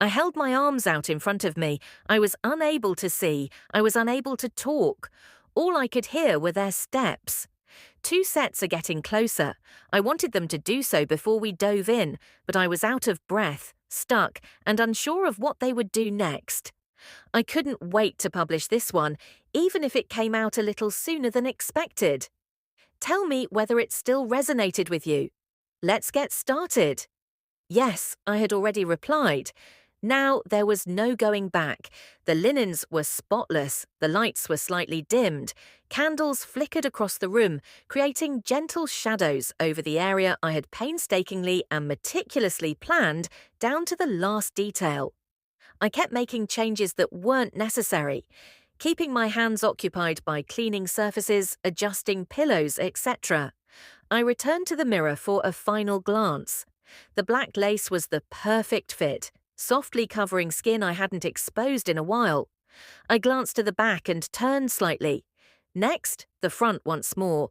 I held my arms out in front of me. I was unable to see. I was unable to talk. All I could hear were their steps. Two sets are getting closer. I wanted them to do so before we dove in, but I was out of breath, stuck, and unsure of what they would do next. I couldn't wait to publish this one, even if it came out a little sooner than expected. Tell me whether it still resonated with you. Let's get started. Yes, I had already replied. Now there was no going back. The linens were spotless, the lights were slightly dimmed, candles flickered across the room, creating gentle shadows over the area I had painstakingly and meticulously planned down to the last detail. I kept making changes that weren't necessary, keeping my hands occupied by cleaning surfaces, adjusting pillows, etc. I returned to the mirror for a final glance. The black lace was the perfect fit, softly covering skin I hadn't exposed in a while. I glanced to the back and turned slightly. Next, the front once more.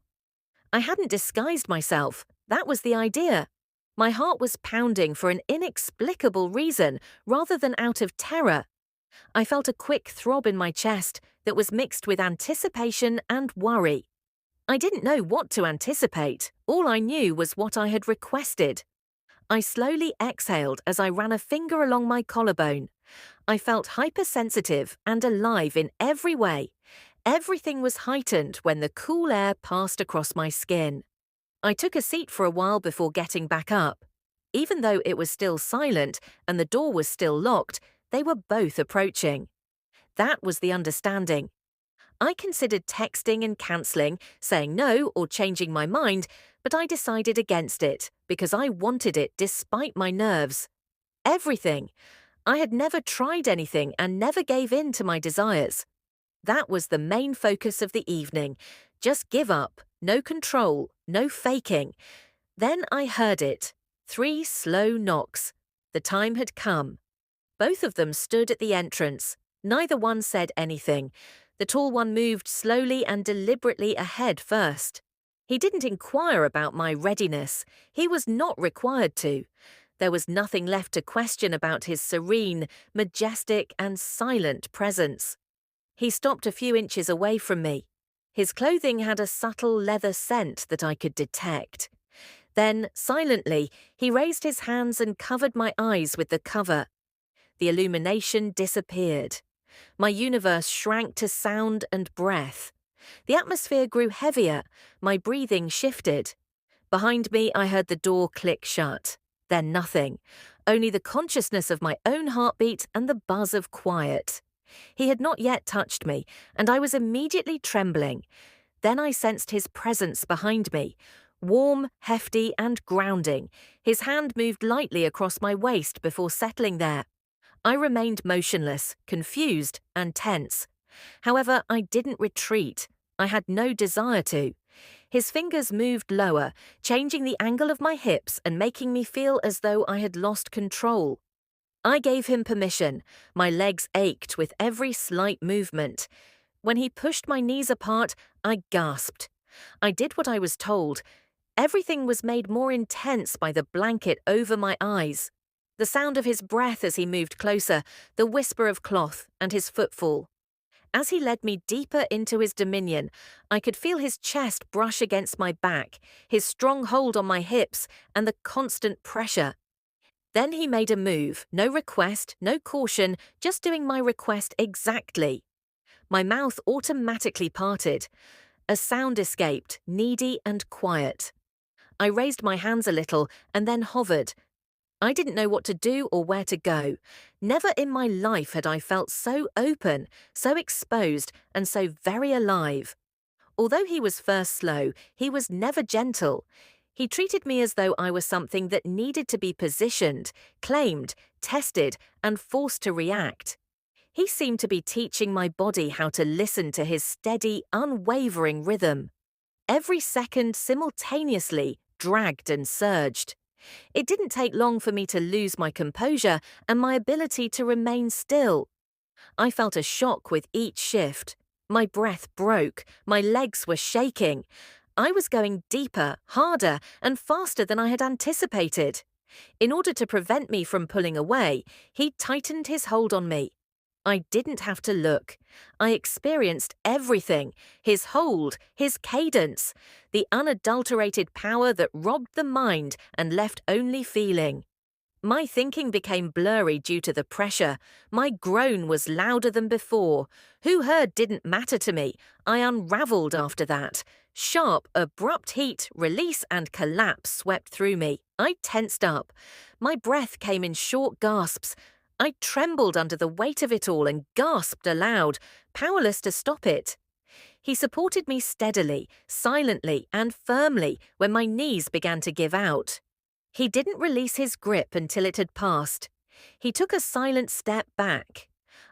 I hadn't disguised myself. That was the idea. My heart was pounding for an inexplicable reason rather than out of terror. I felt a quick throb in my chest that was mixed with anticipation and worry. I didn't know what to anticipate. All I knew was what I had requested. I slowly exhaled as I ran a finger along my collarbone. I felt hypersensitive and alive in every way. Everything was heightened when the cool air passed across my skin. I took a seat for a while before getting back up. Even though it was still silent and the door was still locked, they were both approaching. That was the understanding. I considered texting and cancelling, saying no or changing my mind, but I decided against it because I wanted it despite my nerves. Everything. I had never tried anything and never gave in to my desires. That was the main focus of the evening. Just give up, no control, no faking. Then I heard it. 3 slow knocks. The time had come. Both of them stood at the entrance. Neither one said anything. The tall one moved slowly and deliberately ahead first. He didn't inquire about my readiness. He was not required to. There was nothing left to question about his serene, majestic, and silent presence. He stopped a few inches away from me. His clothing had a subtle leather scent that I could detect. Then, silently, he raised his hands and covered my eyes with the cover. The illumination disappeared. My universe shrank to sound and breath. The atmosphere grew heavier. My breathing shifted. Behind me, I heard the door click shut. Then nothing. Only the consciousness of my own heartbeat and the buzz of quiet. He had not yet touched me, and I was immediately trembling. Then I sensed his presence behind me. Warm, hefty, and grounding. His hand moved lightly across my waist before settling there. I remained motionless, confused, and tense. However, I didn't retreat. I had no desire to. His fingers moved lower, changing the angle of my hips and making me feel as though I had lost control. I gave him permission. My legs ached with every slight movement. When he pushed my knees apart, I gasped. I did what I was told. Everything was made more intense by the blanket over my eyes. The sound of his breath as he moved closer, the whisper of cloth, and his footfall. As he led me deeper into his dominion, I could feel his chest brush against my back, his strong hold on my hips, and the constant pressure. Then he made a move, no request, no caution, just doing my request exactly. My mouth automatically parted. A sound escaped, needy and quiet. I raised my hands a little and then hovered. I didn't know what to do or where to go. Never in my life had I felt so open, so exposed, and so very alive. Although he was first slow, he was never gentle. He treated me as though I was something that needed to be positioned, claimed, tested, and forced to react. He seemed to be teaching my body how to listen to his steady, unwavering rhythm. Every second simultaneously dragged and surged. It didn't take long for me to lose my composure and my ability to remain still. I felt a shock with each shift. My breath broke, my legs were shaking. I was going deeper, harder, and faster than I had anticipated. In order to prevent me from pulling away, he tightened his hold on me. I didn't have to look. I experienced everything: his hold, his cadence, the unadulterated power that robbed the mind and left only feeling. My thinking became blurry due to the pressure. My groan was louder than before. Who heard didn't matter to me. I unravelled after that. Sharp, abrupt heat, release and collapse swept through me. I tensed up. My breath came in short gasps. I trembled under the weight of it all and gasped aloud, powerless to stop it. He supported me steadily, silently and firmly when my knees began to give out. He didn't release his grip until it had passed. He took a silent step back.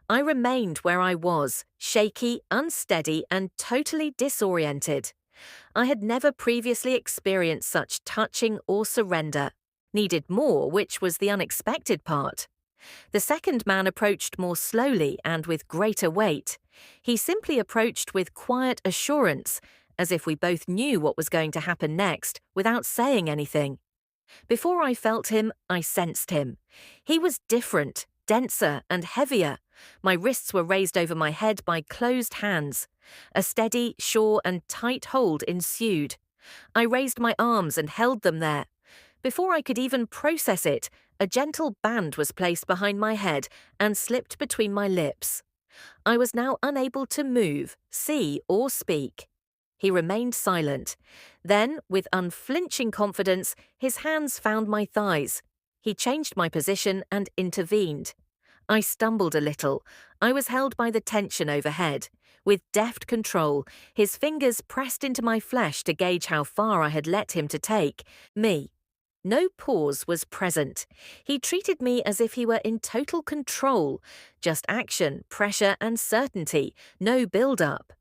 I remained where I was, shaky, unsteady, and totally disoriented. I had never previously experienced such touching or surrender. Needed more, which was the unexpected part. The second man approached more slowly and with greater weight. He simply approached with quiet assurance, as if we both knew what was going to happen next, without saying anything. Before I felt him, I sensed him. He was different, denser and heavier. My wrists were raised over my head by closed hands. A steady, sure and tight hold ensued. I raised my arms and held them there. Before I could even process it, a gentle band was placed behind my head and slipped between my lips. I was now unable to move, see or speak. He remained silent. Then, with unflinching confidence, his hands found my thighs. He changed my position and intervened. I stumbled a little. I was held by the tension overhead. With deft control, his fingers pressed into my flesh to gauge how far I had let him to take me. No pause was present. He treated me as if he were in total control. Just action, pressure and certainty, no build-up.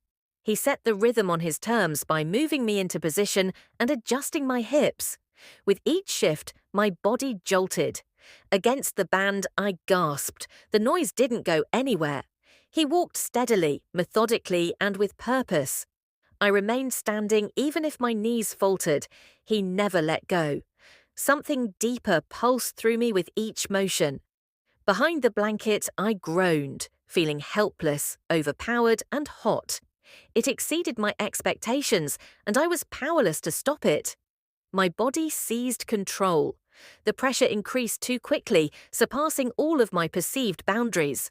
He set the rhythm on his terms by moving me into position and adjusting my hips. With each shift, my body jolted. Against the band, I gasped. The noise didn't go anywhere. He walked steadily, methodically, and with purpose. I remained standing even if my knees faltered. He never let go. Something deeper pulsed through me with each motion. Behind the blanket, I groaned, feeling helpless, overpowered, and hot. It exceeded my expectations, and I was powerless to stop it. My body seized control. The pressure increased too quickly, surpassing all of my perceived boundaries.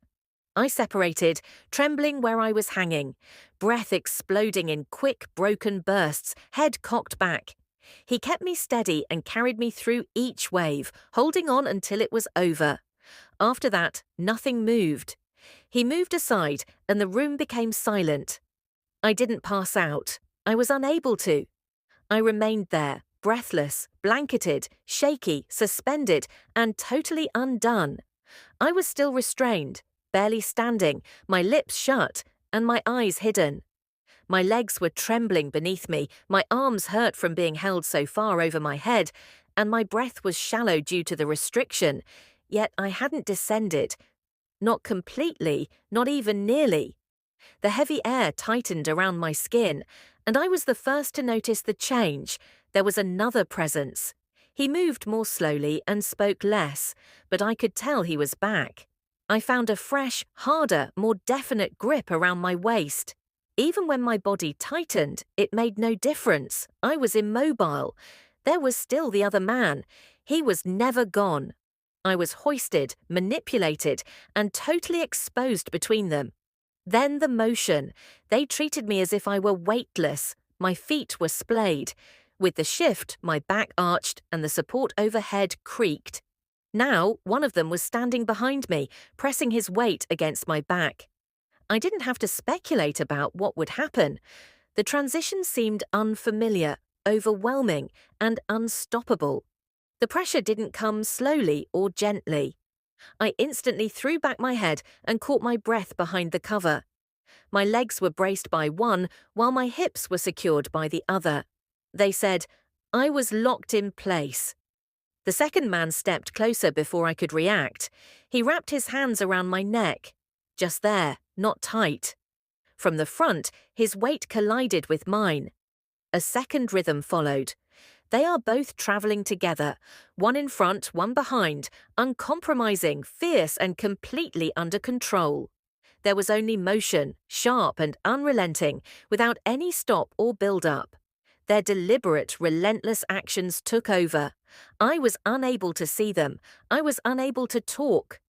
I separated, trembling where I was hanging, breath exploding in quick, broken bursts, head cocked back. He kept me steady and carried me through each wave, holding on until it was over. After that, nothing moved. He moved aside, and the room became silent. I didn't pass out. I was unable to. I remained there, breathless, blanketed, shaky, suspended, and totally undone. I was still restrained, barely standing, my lips shut, and my eyes hidden. My legs were trembling beneath me, my arms hurt from being held so far over my head, and my breath was shallow due to the restriction, yet I hadn't descended. Not completely, not even nearly. The heavy air tightened around my skin, and I was the first to notice the change. There was another presence. He moved more slowly and spoke less, but I could tell he was back. I found a fresh, harder, more definite grip around my waist. Even when my body tightened, it made no difference. I was immobile. There was still the other man. He was never gone. I was hoisted, manipulated, and totally exposed between them. Then the motion. They treated me as if I were weightless. My feet were splayed. With the shift, my back arched and the support overhead creaked. Now, one of them was standing behind me, pressing his weight against my back. I didn't have to speculate about what would happen. The transition seemed unfamiliar, overwhelming, and unstoppable. The pressure didn't come slowly or gently. I instantly threw back my head and caught my breath behind the cover. My legs were braced by one, while my hips were secured by the other. They said, I was locked in place. The second man stepped closer before I could react. He wrapped his hands around my neck. Just there, not tight. From the front, his weight collided with mine. A second rhythm followed. They are both traveling together, one in front, one behind, uncompromising, fierce, and completely under control. There was only motion, sharp and unrelenting, without any stop or build-up. Their deliberate, relentless actions took over. I was unable to see them. I was unable to talk.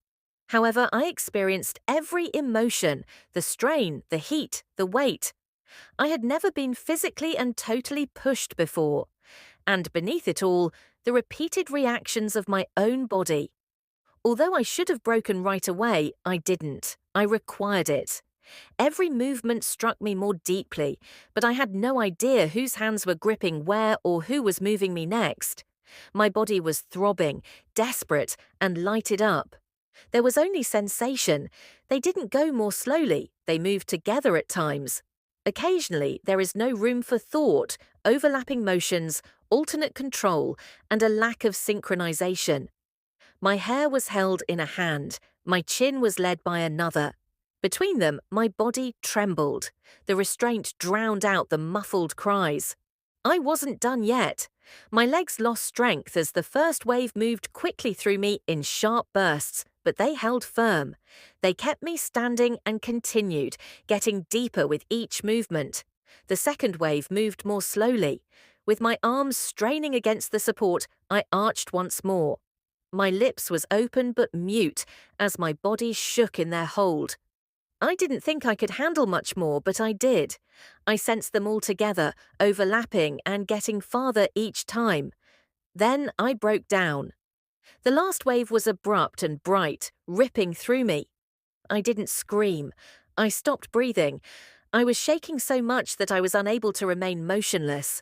However, I experienced every emotion, the strain, the heat, the weight. I had never been physically and totally pushed before. And beneath it all, the repeated reactions of my own body. Although I should have broken right away, I didn't. I required it. Every movement struck me more deeply, but I had no idea whose hands were gripping where or who was moving me next. My body was throbbing, desperate, and lighted up. There was only sensation. They didn't go more slowly, they moved together at times. Occasionally, there is no room for thought, overlapping motions, alternate control, and a lack of synchronization. My hair was held in a hand, my chin was led by another. Between them, my body trembled. The restraint drowned out the muffled cries. I wasn't done yet. My legs lost strength as the first wave moved quickly through me in sharp bursts, but they held firm. They kept me standing and continued, getting deeper with each movement. The second wave moved more slowly. With my arms straining against the support, I arched once more. My lips was open but mute as my body shook in their hold. I didn't think I could handle much more, but I did. I sensed them all together, overlapping and getting farther each time. Then I broke down. The last wave was abrupt and bright, ripping through me. I didn't scream. I stopped breathing. I was shaking so much that I was unable to remain motionless.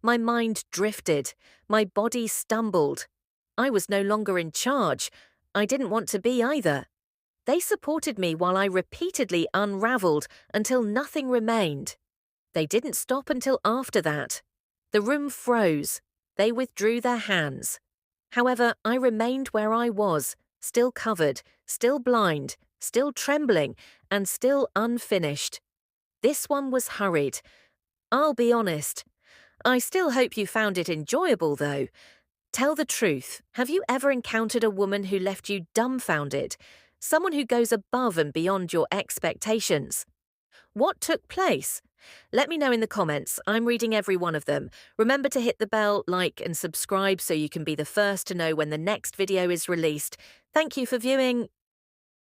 My mind drifted. My body stumbled. I was no longer in charge. I didn't want to be either. They supported me while I repeatedly unraveled until nothing remained. They didn't stop until after that. The room froze. They withdrew their hands. However, I remained where I was, still covered, still blind, still trembling, and still unfinished. This one was hurried. I'll be honest. I still hope you found it enjoyable, though. Tell the truth. Have you ever encountered a woman who left you dumbfounded? Someone who goes above and beyond your expectations? What took place? Let me know in the comments. I'm reading every one of them. Remember to hit the bell, like, and subscribe so you can be the first to know when the next video is released. Thank you for viewing.